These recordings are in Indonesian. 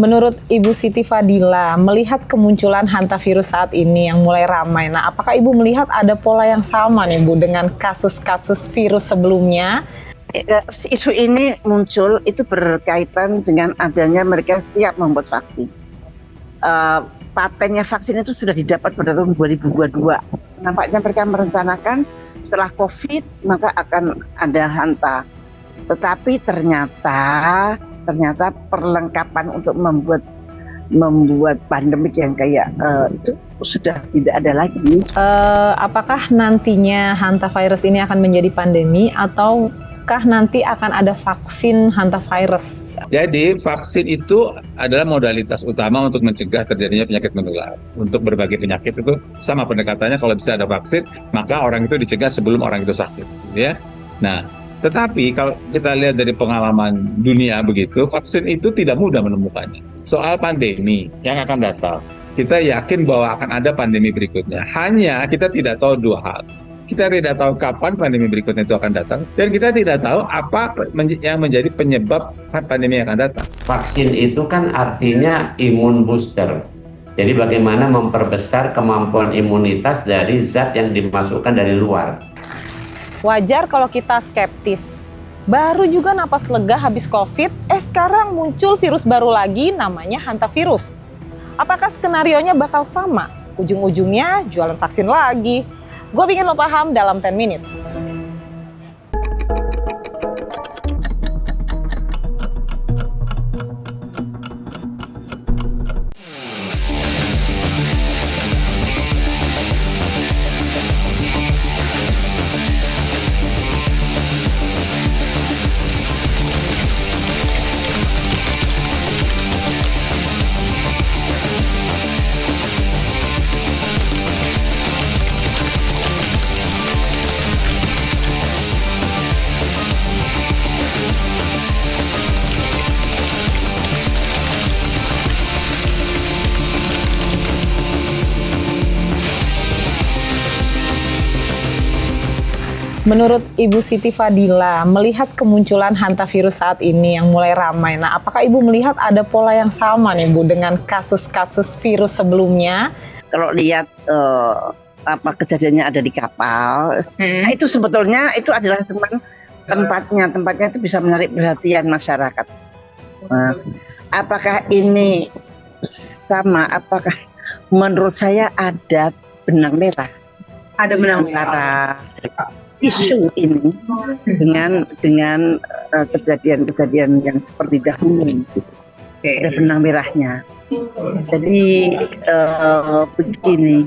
Menurut Ibu Siti Fadila, melihat kemunculan hantavirus saat ini yang mulai ramai, nah apakah Ibu melihat ada pola yang sama nih Bu dengan kasus-kasus virus sebelumnya? Isu ini muncul itu berkaitan dengan adanya mereka siap membuat vaksin. Patennya vaksin itu sudah didapat pada tahun 2022. Nampaknya mereka merencanakan setelah COVID maka akan ada hanta. Tetapi ternyata perlengkapan untuk membuat pandemik yang kayak itu sudah tidak ada lagi. Apakah nantinya hantavirus ini akan menjadi pandemi ataukah nanti akan ada vaksin hantavirus? Jadi vaksin itu adalah modalitas utama untuk mencegah terjadinya penyakit menular. Untuk berbagai penyakit itu sama pendekatannya, kalau bisa ada vaksin, maka orang itu dicegah sebelum orang itu sakit, ya. Nah, tetapi kalau kita lihat dari pengalaman dunia begitu, vaksin itu tidak mudah menemukannya. Soal pandemi yang akan datang, kita yakin bahwa akan ada pandemi berikutnya. Hanya kita tidak tahu dua hal. Kita tidak tahu kapan pandemi berikutnya itu akan datang, dan kita tidak tahu apa yang menjadi penyebab pandemi yang akan datang. Vaksin itu kan artinya imun booster. Jadi bagaimana memperbesar kemampuan imunitas dari zat yang dimasukkan dari luar. Wajar kalau kita skeptis. Baru juga napas lega habis COVID, sekarang muncul virus baru lagi namanya hantavirus. Apakah skenarionya bakal sama? Ujung-ujungnya jualan vaksin lagi. Gue bikin lo paham dalam 10 Minutes. Menurut Ibu Siti Fadila, melihat kemunculan hantavirus saat ini yang mulai ramai, nah apakah Ibu melihat ada pola yang sama nih Bu dengan kasus-kasus virus sebelumnya? Kalau lihat apa kejadiannya ada di kapal, nah itu sebetulnya itu adalah tempatnya itu bisa menarik perhatian masyarakat. Nah, apakah ini sama? Apakah menurut saya ada benang merah? Ada benang merah isu ini dengan kejadian yang seperti dahulu. Ada benang merahnya. Jadi begini,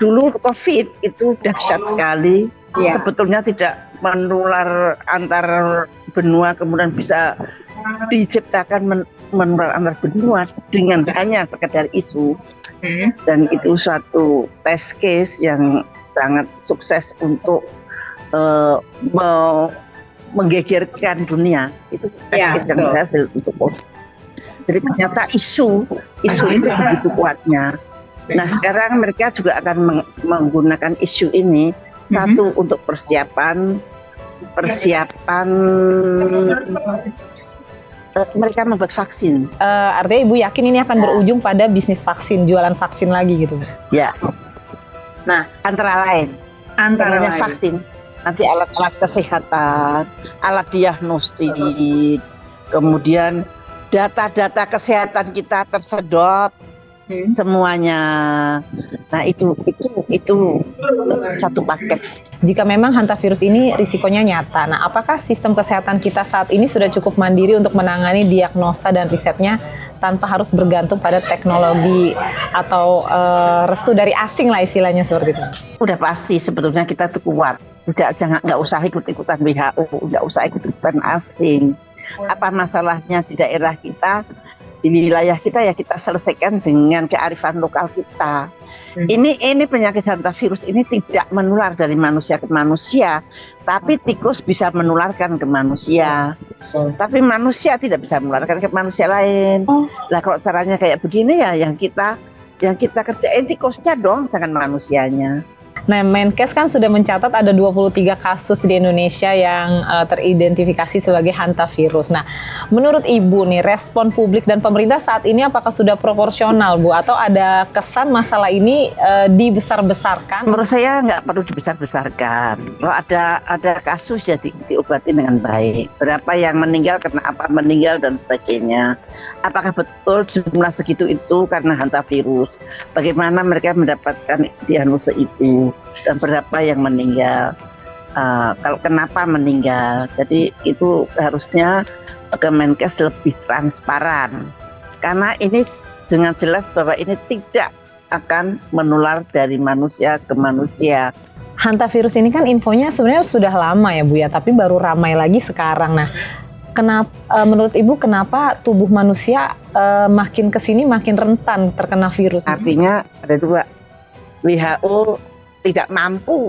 dulu COVID itu dahsyat sekali. Sebetulnya tidak menular antar benua, kemudian bisa diciptakan menular antar benua dengan hanya sekedar isu. Dan itu suatu test case yang sangat sukses untuk menggegerkan dunia. Itu test case yang berhasil untuk COVID. Jadi ternyata isu itu begitu kuatnya. Nah sekarang mereka juga akan menggunakan isu ini satu untuk persiapan mereka membuat vaksin. Artinya Ibu yakin ini akan berujung pada bisnis vaksin, jualan vaksin lagi gitu? Ya. Nah antara lain vaksin, nanti alat-alat kesehatan, alat diagnostik, kemudian data-data kesehatan kita tersedot semuanya. Nah itu satu paket. Jika memang hantavirus ini risikonya nyata, nah apakah sistem kesehatan kita saat ini sudah cukup mandiri untuk menangani diagnosa dan risetnya tanpa harus bergantung pada teknologi atau restu dari asing lah istilahnya seperti itu? Udah pasti sebetulnya kita tuh kuat. Nggak usah ikut-ikutan WHO, nggak usah ikut-ikutan asing. Apa masalahnya di daerah kita, di wilayah kita ya kita selesaikan dengan kearifan lokal kita. Ini penyakit hantavirus ini tidak menular dari manusia ke manusia, tapi tikus bisa menularkan ke manusia. Tapi manusia tidak bisa menularkan ke manusia lain. Lah kalau caranya kayak begini ya yang kita kerjain tikusnya dong, jangan manusianya. Nah, Menkes kan sudah mencatat ada 23 kasus di Indonesia yang teridentifikasi sebagai hantavirus. Nah, menurut Ibu nih, respon publik dan pemerintah saat ini apakah sudah proporsional, Bu? Atau ada kesan masalah ini dibesar-besarkan? Menurut saya nggak perlu dibesar-besarkan. Kalau ada kasus ya diobati dengan baik. Berapa yang meninggal, karena apa meninggal dan sebagainya. Apakah betul jumlah segitu itu karena hantavirus? Bagaimana mereka mendapatkan diagnosa itu? Dan berapa yang meninggal, kalau kenapa meninggal. Jadi itu harusnya Kemenkes lebih transparan, karena ini dengan jelas bahwa ini tidak akan menular dari manusia ke manusia. Hantavirus ini kan infonya sebenarnya sudah lama ya Bu ya, tapi baru ramai lagi sekarang. Nah, menurut Ibu kenapa tubuh manusia makin kesini makin rentan terkena virus? Artinya ada dua, WHO tidak mampu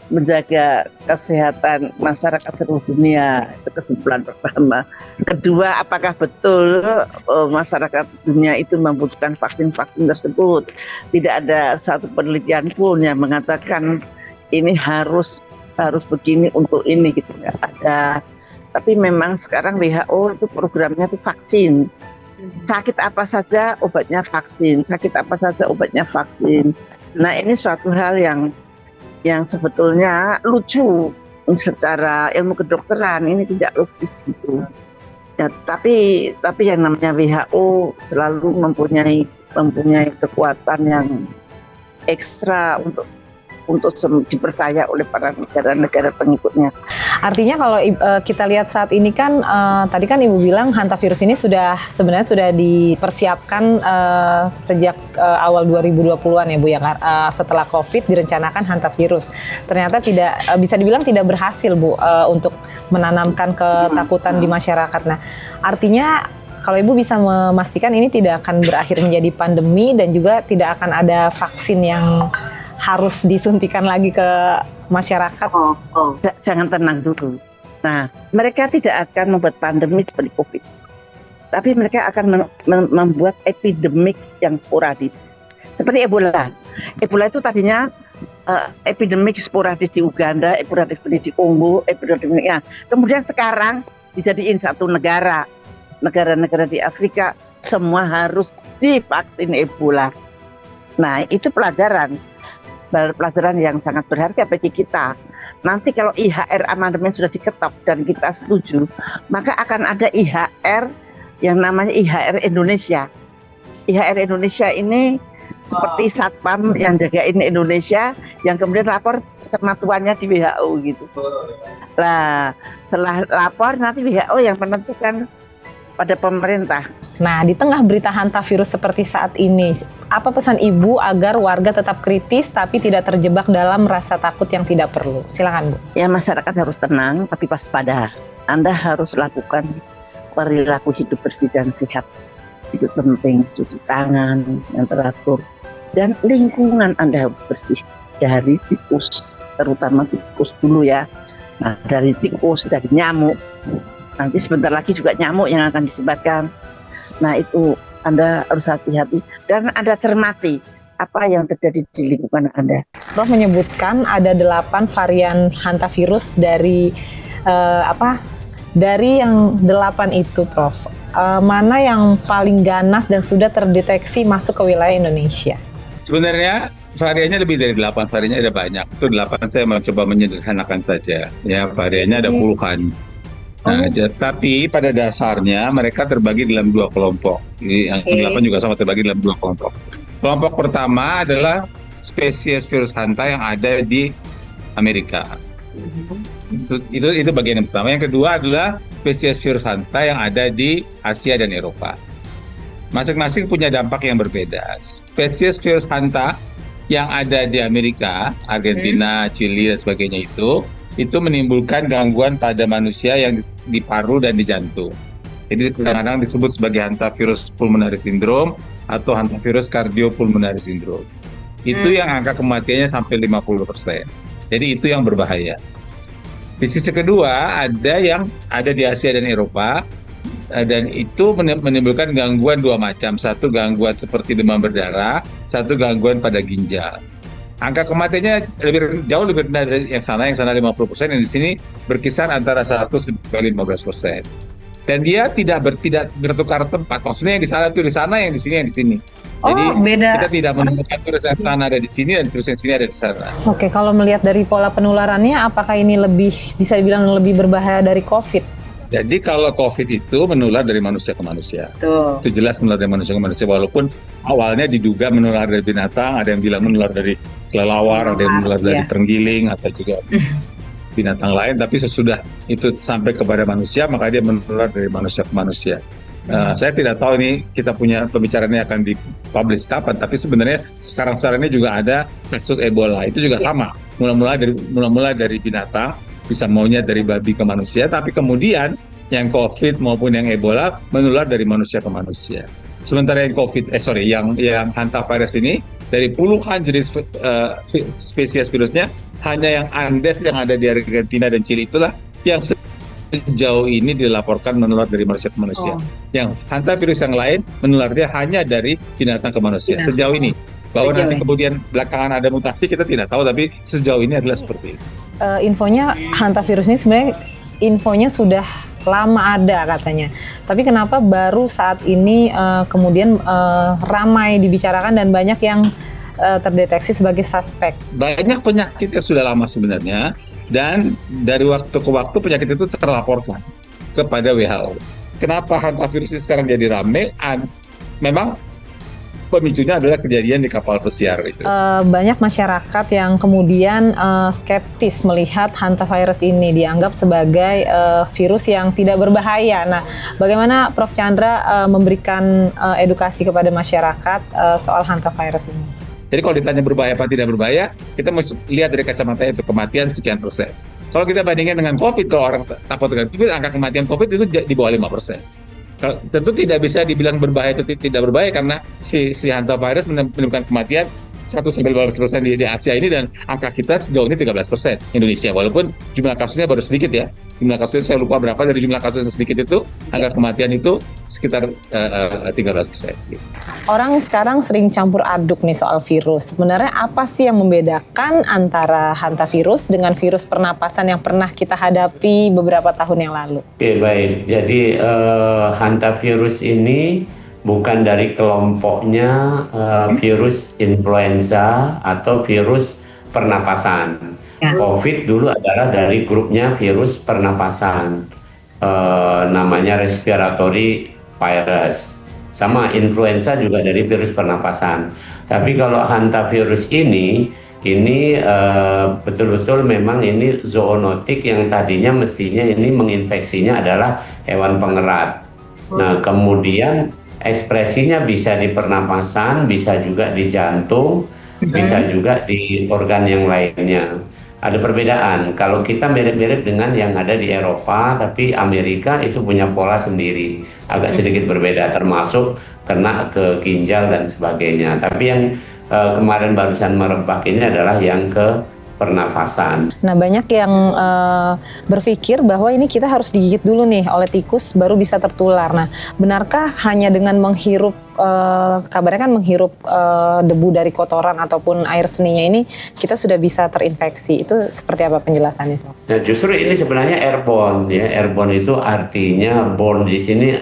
menjaga kesehatan masyarakat seluruh dunia, itu kesimpulan pertama. Kedua, apakah betul masyarakat dunia itu membutuhkan vaksin-vaksin tersebut? Tidak ada satu penelitian pun yang mengatakan ini harus begini untuk ini, gitu, nggak ada. Tapi memang sekarang WHO itu programnya itu vaksin. Sakit apa saja obatnya vaksin, sakit apa saja obatnya vaksin. Nah, ini suatu hal yang sebetulnya lucu secara ilmu kedokteran, ini tidak logis gitu. Ya, tapi yang namanya WHO selalu mempunyai kekuatan yang ekstra untuk dipercaya oleh para negara-negara pengikutnya. Artinya kalau kita lihat saat ini kan, tadi kan Ibu bilang hantavirus ini sebenarnya sudah dipersiapkan sejak awal 2020-an ya Bu ya, setelah COVID direncanakan hantavirus. Ternyata bisa dibilang tidak berhasil Bu untuk menanamkan ketakutan di masyarakat. Nah, artinya kalau Ibu bisa memastikan ini tidak akan berakhir menjadi pandemi dan juga tidak akan ada vaksin yang harus disuntikan lagi ke masyarakat. Jangan tenang dulu. Nah, mereka tidak akan membuat pandemi seperti COVID, tapi mereka akan membuat epidemik yang sporadis, seperti Ebola. Ebola itu tadinya epidemik sporadis di Uganda, epidemik di Kongo, epidemiknya. Kemudian sekarang dijadiin satu negara-negara di Afrika semua harus divaksin Ebola. Nah, itu pelajaran yang sangat berharga bagi kita. Nanti kalau IHR amandemen sudah diketok dan kita setuju, maka akan ada IHR yang namanya IHR Indonesia. IHR Indonesia ini seperti satpam yang jagain Indonesia, yang kemudian lapor sama tuannya di WHO gitu. Nah, setelah lapor nanti WHO yang menentukan pada pemerintah. Nah, di tengah berita hantavirus seperti saat ini, apa pesan Ibu agar warga tetap kritis tapi tidak terjebak dalam rasa takut yang tidak perlu? Silakan Bu. Ya, masyarakat harus tenang tapi waspada. Anda harus lakukan perilaku hidup bersih dan sehat. Itu penting, cuci tangan yang teratur. Dan lingkungan Anda harus bersih dari tikus, terutama tikus dulu ya. Nah, dari tikus, dari nyamuk. Nanti sebentar lagi juga nyamuk yang akan disebarkan. Nah, itu Anda harus hati-hati dan Anda cermati apa yang terjadi di lingkungan Anda. Prof menyebutkan ada 8 varian hantavirus dari dari yang 8 itu, Prof. Mana yang paling ganas dan sudah terdeteksi masuk ke wilayah Indonesia? Sebenarnya variannya lebih dari 8, variannya ada banyak. Itu 8 saya mencoba menyederhanakan saja. Ya, variannya ada puluhan. Nah, tapi pada dasarnya mereka terbagi dalam 2 kelompok. Jadi yang 8 juga sama terbagi dalam 2 kelompok. Kelompok pertama adalah spesies virus hanta yang ada di Amerika. Itu bagian yang pertama. Yang kedua adalah spesies virus hanta yang ada di Asia dan Eropa. Masing-masing punya dampak yang berbeda. Spesies virus hanta yang ada di Amerika, Argentina, Chili dan sebagainya itu menimbulkan gangguan pada manusia yang di paru dan di jantung. Jadi kadang-kadang disebut sebagai hantavirus pulmonary syndrome atau hantavirus cardiopulmonary syndrome. Itu yang angka kematiannya sampai 50%. Jadi itu yang berbahaya. Di sisi kedua ada yang ada di Asia dan Eropa, dan itu menimbulkan gangguan 2 macam. Satu gangguan seperti demam berdarah, satu gangguan pada ginjal. Angka kematiannya jauh lebih rendah dari yang sana 50%, yang di sini berkisar antara 1 sampai 15%. Dan dia tidak bertukar tempat. Maksudnya yang di sana itu di sana, yang di sini yang di sini. Jadi beda. kita tidak menemukan virus yang sana ada di sini dan virus yang sini ada di sana. Oke, kalau melihat dari pola penularannya, apakah ini bisa dibilang lebih berbahaya dari COVID? Jadi kalau COVID itu menular dari manusia ke manusia. Tuh. Itu jelas menular dari manusia ke manusia. Walaupun awalnya diduga menular dari binatang, ada yang bilang menular dari kelelawar, ada yang menular dari terenggiling, atau juga binatang lain. Tapi sesudah itu sampai kepada manusia, maka dia menular dari manusia ke manusia. Saya tidak tahu ini kita punya pembicaraannya akan dipublish kapan, tapi sebenarnya sekarang ini juga ada kasus Ebola. Itu juga sama. Mula-mula dari binatang, bisa maunya dari babi ke manusia, tapi kemudian yang COVID maupun yang Ebola menular dari manusia ke manusia. Sementara yang yang hantavirus ini dari puluhan jenis spesies virusnya, hanya yang Andes yang ada di Argentina dan Chili itulah yang sejauh ini dilaporkan menular dari manusia ke manusia. Yang hantavirus yang lain menularnya hanya dari binatang ke manusia. Sejauh ini. Bahwa nanti kemudian belakangan ada mutasi kita tidak tahu, tapi sejauh ini adalah seperti itu. Infonya hantavirus ini sebenarnya infonya sudah lama ada katanya. Tapi kenapa baru saat ini kemudian ramai dibicarakan dan banyak yang terdeteksi sebagai suspek? Banyak penyakit yang sudah lama sebenarnya, dan dari waktu ke waktu penyakit itu terlaporkan kepada WHO. Kenapa hantavirus ini sekarang jadi ramai? Memang pemicunya adalah kejadian di kapal pesiar itu. Banyak masyarakat yang kemudian skeptis melihat hantavirus ini dianggap sebagai virus yang tidak berbahaya. Nah, bagaimana Prof. Chandra memberikan edukasi kepada masyarakat soal hantavirus ini? Jadi kalau ditanya berbahaya apa tidak berbahaya, kita mau lihat dari kacamata itu kematian sekian persen. Kalau kita bandingkan dengan COVID, kalau orang takut dengan COVID, angka kematian COVID itu di bawah 5%. Tentu tidak bisa dibilang berbahaya atau tidak berbahaya karena si hantavirus menyebabkan kematian 1-15% di Asia ini, dan angka kita sejauh ini 13% Indonesia, walaupun jumlah kasusnya baru sedikit ya. Jumlah kasusnya saya lupa berapa, dari jumlah kasus yang sedikit itu angka kematian itu sekitar 13%. Orang sekarang sering campur aduk nih soal virus. Sebenarnya apa sih yang membedakan antara hantavirus dengan virus pernapasan yang pernah kita hadapi beberapa tahun yang lalu? Oke, baik. Jadi hantavirus ini bukan dari kelompoknya virus influenza atau virus pernapasan. COVID dulu adalah dari grupnya virus pernapasan, namanya respiratory virus. Sama influenza juga dari virus pernapasan. Tapi kalau hantavirus ini betul-betul memang ini zoonotik yang tadinya mestinya ini menginfeksinya adalah hewan pengerat. Nah, kemudian ekspresinya bisa di pernapasan, bisa juga di jantung, bisa juga di organ yang lainnya. Ada perbedaan. Kalau kita mirip-mirip dengan yang ada di Eropa, tapi Amerika itu punya pola sendiri, agak sedikit berbeda, termasuk kena ke ginjal dan sebagainya. Tapi yang kemarin barusan merebak ini adalah yang ke pernafasan. Nah, banyak yang berpikir bahwa ini kita harus digigit dulu nih oleh tikus baru bisa tertular. Nah, benarkah hanya dengan menghirup, kabarnya kan menghirup debu dari kotoran ataupun air seninya ini kita sudah bisa terinfeksi? Itu seperti apa penjelasannya? Nah, justru ini sebenarnya airborne ya. Airborne itu artinya borne di sini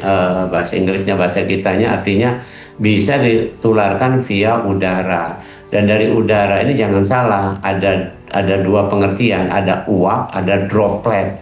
bahasa Inggrisnya, bahasa kitanya artinya bisa ditularkan via udara. Dan dari udara ini jangan salah, ada dua pengertian, ada uap, ada droplet.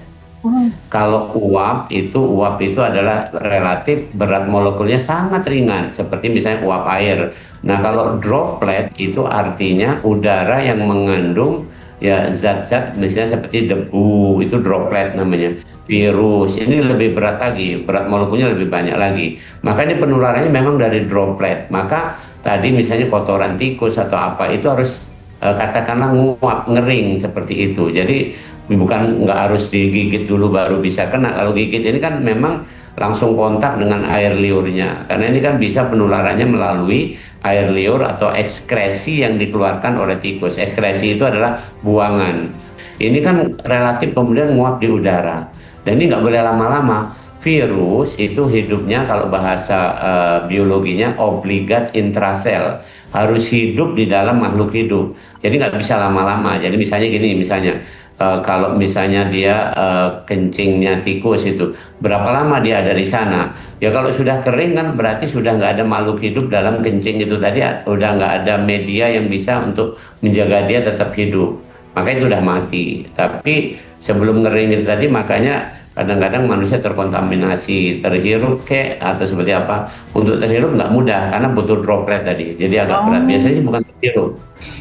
Kalau uap itu adalah relatif berat molekulnya sangat ringan, seperti misalnya uap air. Nah, kalau droplet itu artinya udara yang mengandung ya zat-zat misalnya seperti debu, itu droplet namanya. Virus ini lebih berat lagi, berat molekulnya lebih banyak lagi. Maka ini penularannya memang dari droplet. Maka tadi misalnya kotoran tikus atau apa itu harus katakanlah nguap, ngering seperti itu. Jadi bukan nggak harus digigit dulu baru bisa kena. Kalau gigit ini kan memang langsung kontak dengan air liurnya. Karena ini kan bisa penularannya melalui air liur atau ekskresi yang dikeluarkan oleh tikus. Ekskresi itu adalah buangan. Ini kan relatif kemudian nguap di udara. Dan ini nggak boleh lama-lama. virus itu hidupnya kalau bahasa biologinya obligat intrasel, harus hidup di dalam makhluk hidup. Jadi nggak bisa lama-lama. Jadi misalnya gini, kalau misalnya dia kencingnya tikus itu, berapa lama dia ada di sana? Ya kalau sudah kering kan berarti sudah nggak ada makhluk hidup dalam kencing itu tadi, udah nggak ada media yang bisa untuk menjaga dia tetap hidup. Maka itu udah mati. Tapi sebelum ngering itu tadi, makanya kadang-kadang manusia terkontaminasi, terhirup atau seperti apa. Untuk terhirup nggak mudah karena butuh droplet tadi, jadi agak berat. Biasanya sih bukan terhirup,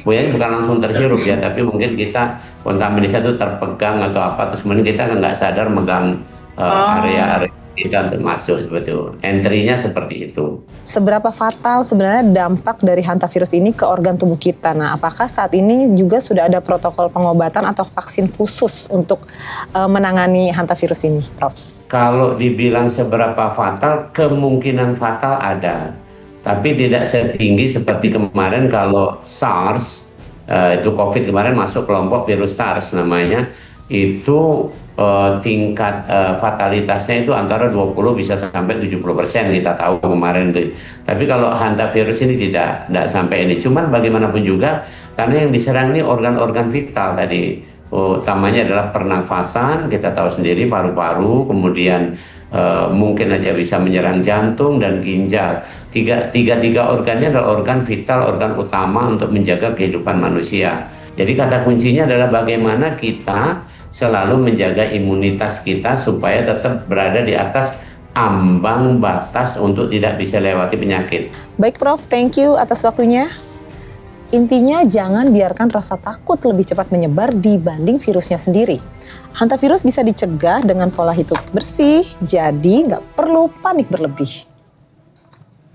bukan langsung terhirup ya, tapi mungkin kita kontaminasi itu terpegang atau apa, terus kemudian kita nggak sadar megang area-area kita untuk masuk, seperti itu. Entry-nya seperti itu. Seberapa fatal sebenarnya dampak dari hantavirus ini ke organ tubuh kita? Nah, apakah saat ini juga sudah ada protokol pengobatan atau vaksin khusus untuk menangani hantavirus ini, Prof? Kalau dibilang seberapa fatal, kemungkinan fatal ada, tapi tidak setinggi seperti kemarin kalau SARS, itu COVID kemarin masuk kelompok virus SARS namanya, itu tingkat fatalitasnya itu antara 20 bisa sampai 70% kita tahu kemarin itu. Tapi kalau hantavirus ini tidak sampai ini. Cuman bagaimanapun juga, karena yang diserang ini organ-organ vital tadi, utamanya adalah pernafasan, kita tahu sendiri paru-paru, kemudian mungkin aja bisa menyerang jantung dan ginjal. Tiga organnya adalah organ vital, organ utama untuk menjaga kehidupan manusia. Jadi kata kuncinya adalah bagaimana kita selalu menjaga imunitas kita supaya tetap berada di atas ambang batas untuk tidak bisa lewati penyakit. Baik Prof, thank you atas waktunya. Intinya jangan biarkan rasa takut lebih cepat menyebar dibanding virusnya sendiri. Hantavirus bisa dicegah dengan pola hidup bersih, jadi nggak perlu panik berlebih.